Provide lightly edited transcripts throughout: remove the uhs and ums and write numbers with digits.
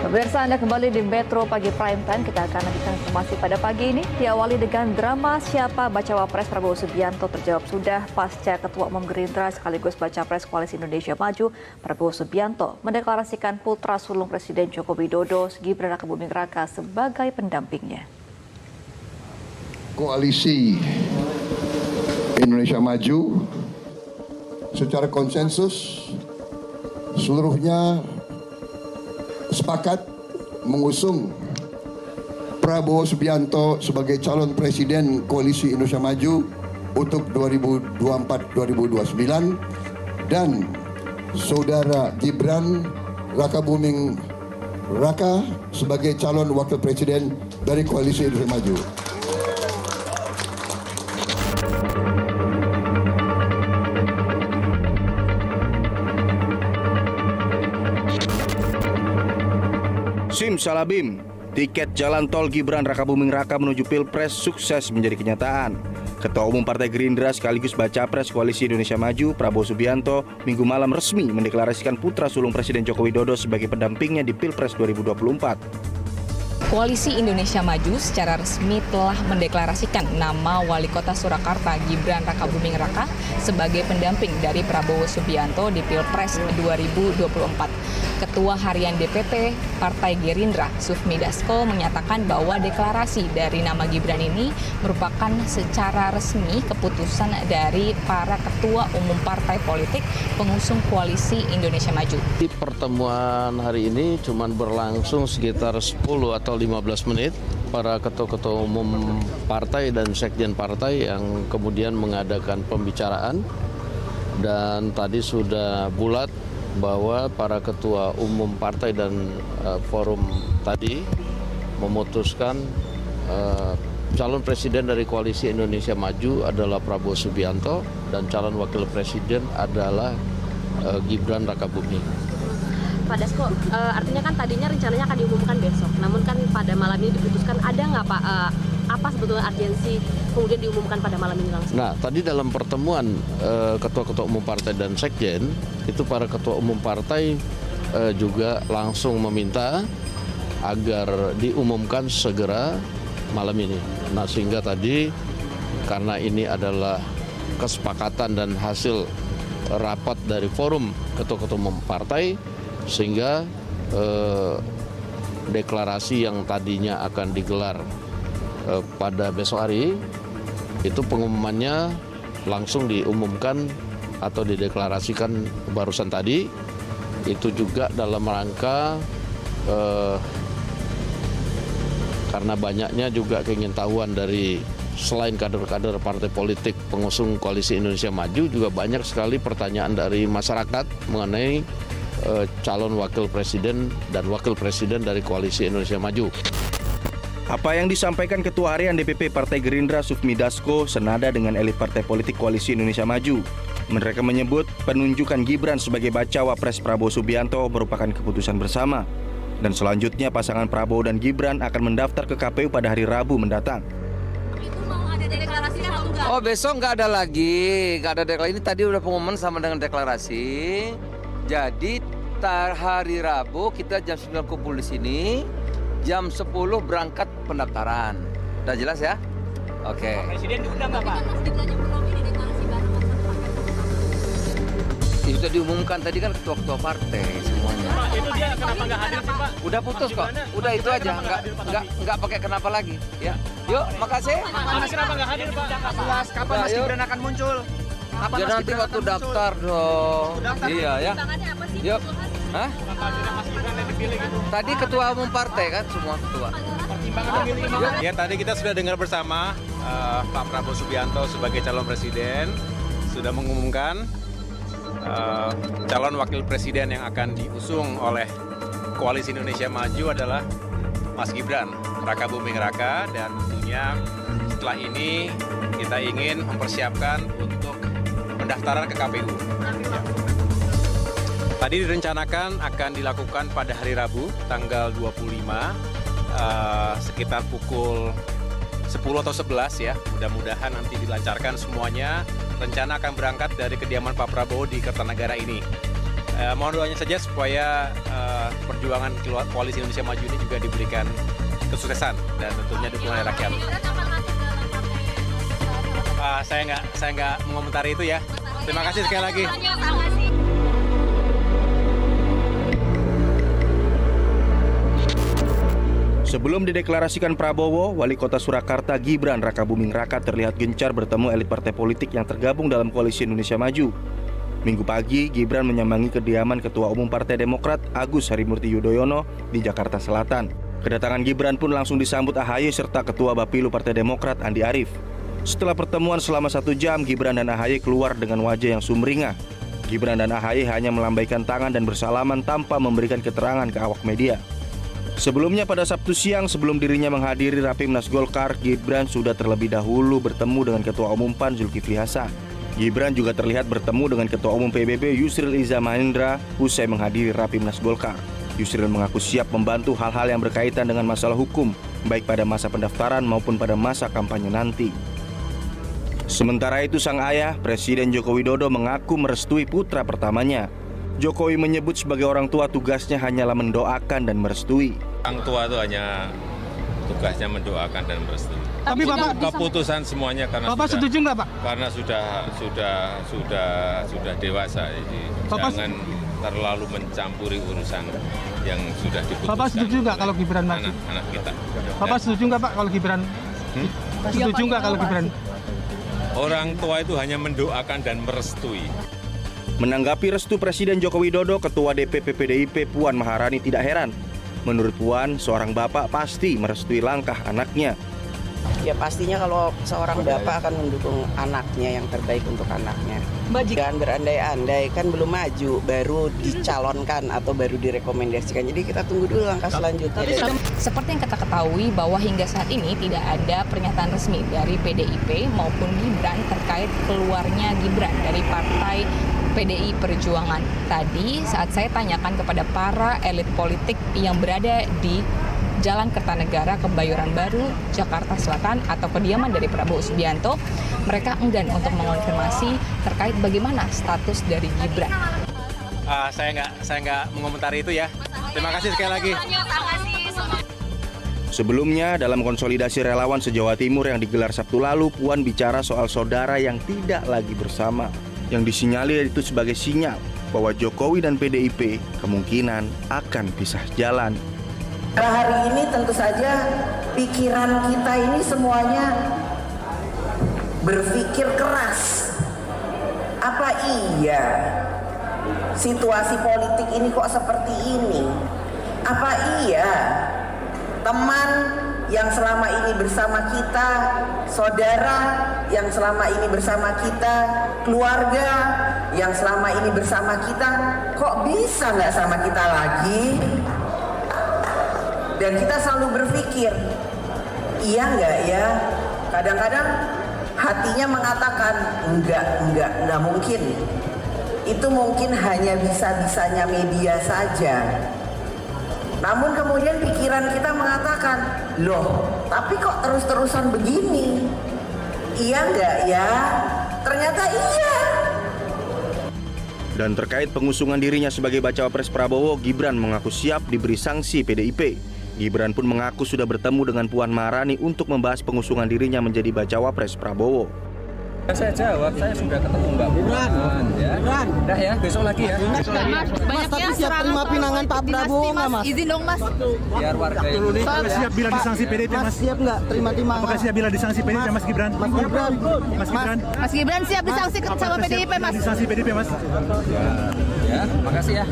Pemirsa, Anda kembali di Metro Pagi Prime Time. Kita akan lanjutkan informasi pada pagi ini. Diawali dengan drama siapa bacawa pres Prabowo Subianto terjawab sudah pasca Ketua Umum Gerindra sekaligus baca pres Koalisi Indonesia Maju Prabowo Subianto mendeklarasikan putra sulung Presiden Joko Widodo Gibran Rakabuming Raka sebagai pendampingnya. Koalisi Indonesia Maju secara konsensus seluruhnya sepakat mengusung Prabowo Subianto sebagai calon presiden Koalisi Indonesia Maju untuk 2024-2029 dan saudara Gibran Rakabuming Raka sebagai calon wakil presiden dari Koalisi Indonesia Maju. Simsalabim, tiket jalan tol Gibran Rakabuming Raka menuju Pilpres sukses menjadi kenyataan. Ketua Umum Partai Gerindra sekaligus baca pres Koalisi Indonesia Maju Prabowo Subianto Minggu malam resmi mendeklarasikan putra sulung Presiden Joko Widodo sebagai pendampingnya di Pilpres 2024. Koalisi Indonesia Maju secara resmi telah mendeklarasikan nama Wali Kota Surakarta Gibran Rakabuming Raka sebagai pendamping dari Prabowo Subianto di Pilpres 2024. Ketua Harian DPP Partai Gerindra Sufmi Dasko menyatakan bahwa deklarasi dari nama Gibran ini merupakan secara resmi keputusan dari para ketua umum partai politik pengusung Koalisi Indonesia Maju. Di pertemuan hari ini cuma berlangsung sekitar 10 atau 15 menit. Para ketua-ketua umum partai dan sekjen partai yang kemudian mengadakan pembicaraan dan tadi sudah bulat bahwa para ketua umum partai dan forum tadi memutuskan calon presiden dari Koalisi Indonesia Maju adalah Prabowo Subianto dan calon wakil presiden adalah Gibran Rakabuming. Pak Dasko, artinya kan tadinya rencananya akan diumumkan besok, namun kan pada malam ini diputuskan, ada nggak Pak, apa sebetulnya urgensi kemudian diumumkan pada malam ini langsung? Nah, tadi dalam pertemuan ketua-ketua umum partai dan sekjen, itu para ketua umum partai juga langsung meminta agar diumumkan segera malam ini. Nah, sehingga tadi karena ini adalah kesepakatan dan hasil rapat dari forum ketua-ketua umum partai, sehingga deklarasi yang tadinya akan digelar pada besok hari itu pengumumannya langsung diumumkan atau dideklarasikan barusan tadi. Itu juga dalam rangka karena banyaknya juga keingintahuan dari selain kader-kader partai politik pengusung Koalisi Indonesia Maju, juga banyak sekali pertanyaan dari masyarakat mengenai calon wakil presiden dan wakil presiden dari Koalisi Indonesia Maju. Apa yang disampaikan Ketua Harian DPP Partai Gerindra Sufmi Dasko senada dengan elit partai politik Koalisi Indonesia Maju. Mereka menyebut penunjukan Gibran sebagai bacawa pres Prabowo Subianto merupakan keputusan bersama. Dan selanjutnya pasangan Prabowo dan Gibran akan mendaftar ke KPU pada hari Rabu mendatang. Itu mau ada deklarasi atau enggak? Oh, besok nggak ada lagi, nggak ada deklarasi. Ini tadi udah pengumuman sama dengan deklarasi. Jadi hari Rabu kita jam 9 kumpul di sini, jam 10 berangkat pendaftaran. Udah jelas ya? Oke. Presiden diundang nggak Pak? Mas Gibrannya belum ini deklarasi bareng Mas Itu sudah diumumkan tadi kan ketua-ketua partai semuanya. Pak, itu dia kenapa nggak hadir sih Pak? Udah putus kok, udah itu aja, nggak pakai kenapa lagi. Ya, yuk, makasih. Mas kenapa nggak hadir Pak? Jelas, kapan Mas Gibran akan muncul? Ya nanti waktu daftar dong. Iya ya. Yuk. Hah? Tadi ketua umum partai kan semua ketua. Ya tadi kita sudah dengar bersama Pak Prabowo Subianto sebagai calon presiden sudah mengumumkan calon wakil presiden yang akan diusung oleh Koalisi Indonesia Maju adalah Mas Gibran Rakabuming Raka, dan tentunya setelah ini kita ingin mempersiapkan untuk pendaftaran ke KPU. Tadi direncanakan akan dilakukan pada hari Rabu tanggal 25 sekitar pukul 10 atau 11 ya. Mudah-mudahan nanti dilancarkan semuanya. Rencana akan berangkat dari kediaman Pak Prabowo di Kertanegara ini. Mohon doanya saja supaya perjuangan Koalisi Indonesia Maju ini juga diberikan kesuksesan dan tentunya dukungan dari rakyat. Saya nggak mengomentari itu ya. Terima kasih sekali lagi. Sebelum dideklarasikan Prabowo, Wali Kota Surakarta Gibran Rakabuming Raka terlihat gencar bertemu elit partai politik yang tergabung dalam Koalisi Indonesia Maju. Minggu pagi, Gibran menyambangi kediaman Ketua Umum Partai Demokrat Agus Harimurti Yudhoyono di Jakarta Selatan. Kedatangan Gibran pun langsung disambut AHY serta Ketua Bapilu Partai Demokrat Andi Arief. Setelah pertemuan selama 1 jam, Gibran dan AHY keluar dengan wajah yang sumringah. Gibran dan AHY hanya melambaikan tangan dan bersalaman tanpa memberikan keterangan ke awak media. Sebelumnya pada Sabtu siang, sebelum dirinya menghadiri Rapimnas Golkar, Gibran sudah terlebih dahulu bertemu dengan Ketua Umum PAN Zulkifli Hasan. Gibran juga terlihat bertemu dengan Ketua Umum PBB Yusril Iza Mahendra usai menghadiri Rapimnas Golkar. Yusril mengaku siap membantu hal-hal yang berkaitan dengan masalah hukum, baik pada masa pendaftaran maupun pada masa kampanye nanti. Sementara itu sang ayah, Presiden Joko Widodo mengaku merestui putra pertamanya. Jokowi menyebut sebagai orang tua tugasnya hanyalah mendoakan dan merestui. Orang tua itu hanya tugasnya mendoakan dan merestui. Tapi Bapak keputusan semuanya karena Bapak setuju nggak Pak? Karena sudah dewasa, jadi jangan terlalu mencampuri urusan yang sudah diputuskan. Bapak setuju nggak kalau Gibran maju? Anak kita. Bapak setuju nggak Pak kalau Gibran? Setuju nggak kalau Gibran? Orang tua itu hanya mendoakan dan merestui. Menanggapi restu Presiden Joko Widodo, Ketua DPP PDIP Puan Maharani tidak heran. Menurut Puan, seorang bapak pasti merestui langkah anaknya. Ya pastinya kalau seorang bapak akan mendukung anaknya yang terbaik untuk anaknya. Jangan berandai-andai, kan belum maju, baru dicalonkan atau baru direkomendasikan. Jadi kita tunggu dulu langkah selanjutnya. Seperti yang kita ketahui bahwa hingga saat ini tidak ada pernyataan resmi dari PDIP maupun Gibran terkait keluarnya Gibran dari Partai PDI Perjuangan. Tadi saat saya tanyakan kepada para elit politik yang berada di Jalan Kertanegara, Kebayoran Baru, Jakarta Selatan atau kediaman dari Prabowo Subianto, mereka enggan untuk mengonfirmasi terkait bagaimana status dari Gibran. Saya nggak mengomentari itu ya. Terima kasih sekali lagi. Sebelumnya, dalam konsolidasi relawan se-Jawa Timur yang digelar Sabtu lalu, Puan bicara soal saudara yang tidak lagi bersama. Yang disinyalir itu sebagai sinyal bahwa Jokowi dan PDIP kemungkinan akan pisah jalan. Hari ini tentu saja pikiran kita ini semuanya berpikir keras. Apa iya situasi politik ini kok seperti ini? Apa iya teman yang selama ini bersama kita, saudara yang selama ini bersama kita, keluarga yang selama ini bersama kita, kok bisa nggak sama kita lagi? Dan kita selalu berpikir, iya nggak ya? Kadang-kadang hatinya mengatakan, enggak mungkin. Itu mungkin hanya bisa-bisanya media saja. Namun kemudian pikiran kita mengatakan, loh, tapi kok terus-terusan begini? Iya nggak ya? Ternyata iya. Dan terkait pengusungan dirinya sebagai bacawa pres Prabowo, Gibran mengaku siap diberi sanksi PDIP. Gibran pun mengaku sudah bertemu dengan Puan Maharani untuk membahas pengusungan dirinya menjadi bacawa pres Prabowo. Saya jawab, saya sudah ketemu Mbak Puan. Gibran, udah ya, besok lagi ya. Besok lagi. Mas, tapi siap terima pinangan Pak Prabowo nggak Mas? Izin dong Mas. Biar warga ini. Siap bila disanksi PDIP Mas? Siap nggak terima pinangan? Apakah siap bila disanksi PDIP Mas Gibran? Mas Gibran. Mas Gibran siap disanksi sama PDIP Mas. Disanksi PDIP Mas? Ya, makasih ya.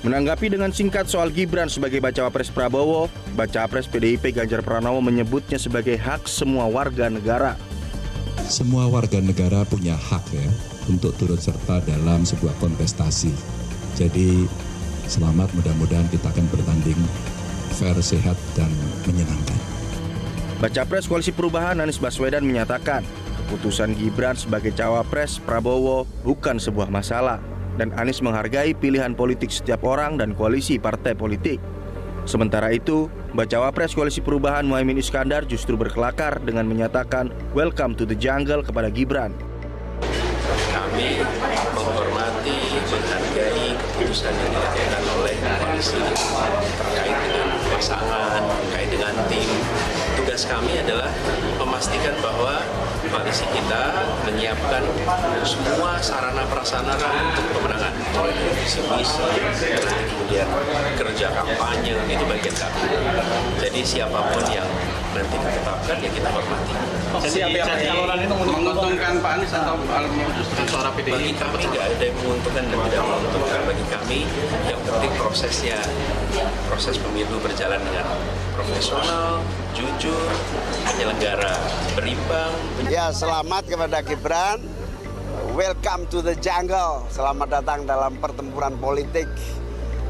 Menanggapi dengan singkat soal Gibran sebagai bacawa pres Prabowo, bacawa pres PDIP Ganjar Pranowo menyebutnya sebagai hak semua warga negara. Semua warga negara punya hak ya untuk turut serta dalam sebuah kontestasi. Jadi selamat, mudah-mudahan kita akan bertanding fair, sehat, dan menyenangkan. Baca pres Koalisi Perubahan Anies Baswedan menyatakan keputusan Gibran sebagai cawapres Prabowo bukan sebuah masalah. Dan Anies menghargai pilihan politik setiap orang dan koalisi partai politik. Sementara itu, bacawa pres Koalisi Perubahan Muhaimin Iskandar justru berkelakar dengan menyatakan welcome to the jungle kepada Gibran. Kami menghormati, menghargai keputusan yang dilakukan oleh koalisi terkait dengan pasangan, terkait dengan tim. Tugas kami adalah memastikan bahwa koalisi kita menyiapkan semua sarana prasarana untuk pemenangan, mulai dari visi misi, nanti kemudian kerja kampanye, itu bagian kami. Jadi siapapun yang nanti ditetapkan ya kita hormati. Jadi calon itu menguntungkan Pak Anies atau justru suara PDI? Bagi kami nggak ada yang menguntungkan dan tidak menguntungkan. Bagi kami yang penting prosesnya, proses pemilu berjalan dengan profesional, jujur, penyelenggara berimbang. Ya, selamat kepada Gibran. Welcome to the jungle. Selamat datang dalam pertempuran politik.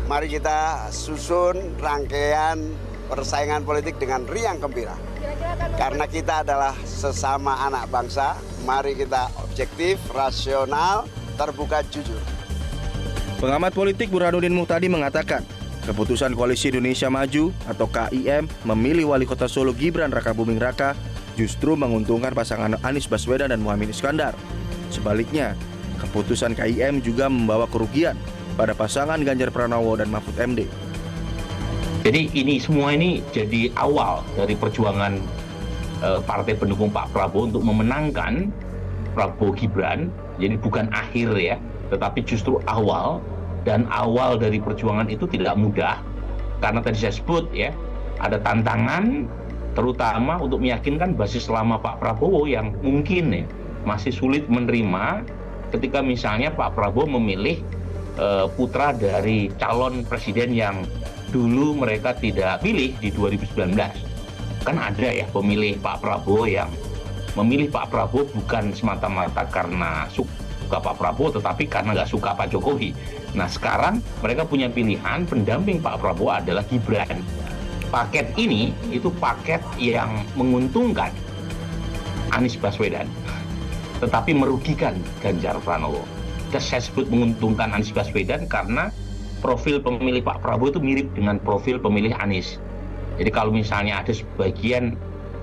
Mari kita susun rangkaian persaingan politik dengan riang gembira. Karena kita adalah sesama anak bangsa, mari kita objektif, rasional, terbuka, jujur. Pengamat politik Burhanuddin Muhtadi mengatakan, keputusan Koalisi Indonesia Maju atau KIM memilih Wali Kota Solo Gibran Rakabuming Raka justru menguntungkan pasangan Anies Baswedan dan Muhaimin Iskandar. Sebaliknya, keputusan KIM juga membawa kerugian pada pasangan Ganjar Pranowo dan Mahfud MD. Jadi semua ini jadi awal dari perjuangan partai pendukung Pak Prabowo untuk memenangkan Prabowo Gibran. Jadi bukan akhir ya, tetapi justru awal. Dan awal dari perjuangan itu tidak mudah, karena tadi saya sebut ya, ada tantangan terutama untuk meyakinkan basis lama Pak Prabowo yang mungkin ya masih sulit menerima ketika misalnya Pak Prabowo memilih putra dari calon presiden yang dulu mereka tidak pilih di 2019. Kan ada ya pemilih Pak Prabowo yang memilih Pak Prabowo bukan semata-mata karena suka Pak Prabowo, tetapi karena nggak suka Pak Jokowi. Nah sekarang mereka punya pilihan, pendamping Pak Prabowo adalah Gibran. Paket ini itu paket yang menguntungkan Anies Baswedan, tetapi merugikan Ganjar Pranowo. Dan saya sebut menguntungkan Anies Baswedan karena profil pemilih Pak Prabowo itu mirip dengan profil pemilih Anies. Jadi kalau misalnya ada sebagian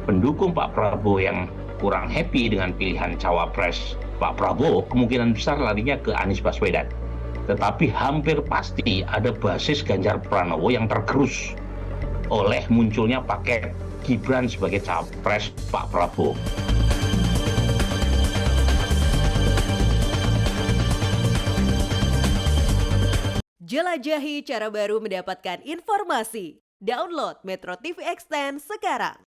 pendukung Pak Prabowo yang kurang happy dengan pilihan cawapres Pak Prabowo, kemungkinan besar larinya ke Anies Baswedan. Tetapi hampir pasti ada basis Ganjar Pranowo yang tergerus oleh munculnya paket Gibran sebagai cawapres Pak Prabowo. Jelajahi cara baru mendapatkan informasi. Download Metro TV Extend sekarang.